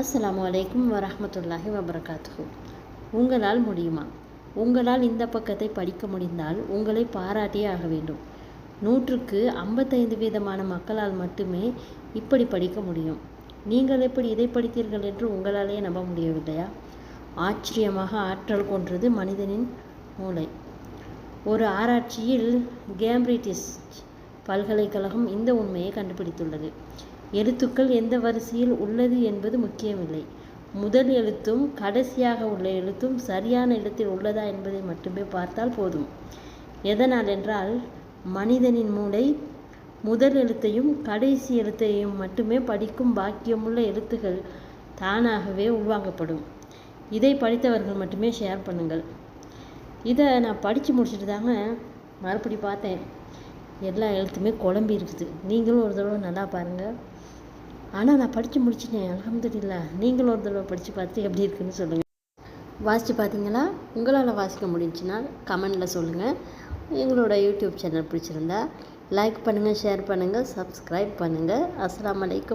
அஸ்ஸலாமு அலைக்கும் வரஹ்மத்துல்லாஹி வபரகாத்துஹு. உங்களால் முடியுமா? உங்களால் இந்த பக்கத்தை படிக்க முடிந்தால் உங்களை பாராட்டியே ஆக வேண்டும். 100க்கு 55% மக்களால் மட்டுமே இப்படி படிக்க முடியும். நீங்கள் எப்படி இதை படித்தீர்கள் என்று உங்களாலேயே நம்ப முடியவில்லையா? ஆச்சரியமாக ஆற்றல் கொன்றது மனிதனின் மூளை. ஒரு ஆராய்ச்சியில் கேம்பிரிட்ஜ் பல்கலைக்கழகம் இந்த உண்மையை கண்டுபிடித்துள்ளது. எழுத்துக்கள் எந்த வரிசையில் உள்ளது என்பது முக்கியமில்லை. முதல் எழுத்தும் கடைசியாக உள்ள எழுத்தும் சரியான இடத்தில் உள்ளதா என்பதை மட்டுமே பார்த்தால் போதும். எதனால் என்றால், மனிதனின் மூளை முதல் எழுத்தையும் கடைசி எழுத்தையும் மட்டுமே படிக்கும். பாக்கியமுள்ள எழுத்துக்கள் தானாகவே உள்வாங்கப்படும். இதை படித்தவர்கள் மட்டுமே ஷேர் பண்ணுங்கள். இதை நான் படித்து முடிச்சுட்டு தாங்க மறுபடி பார்த்தேன். எல்லா எழுத்துமே குழம்பி இருக்குது. நீங்களும் ஒரு தடவை நல்லா பாருங்கள். ஆனால் நான் படித்து முடிச்சிட்டேன், அல்ஹம்துலில்லாஹ். நீங்களும் ஒரு தடவை படித்து பார்த்து எப்படி இருக்குன்னு சொல்லுங்கள். வாசித்து பார்த்தீங்களா? உங்களால் வாசிக்க முடிஞ்சுன்னா கமெண்டில் சொல்லுங்கள். எங்களோட யூடியூப் சேனல் பிடிச்சிருந்தா லைக் பண்ணுங்கள், ஷேர் பண்ணுங்கள், சப்ஸ்கிரைப் பண்ணுங்கள். அஸ்ஸலாமு அலைக்கும்.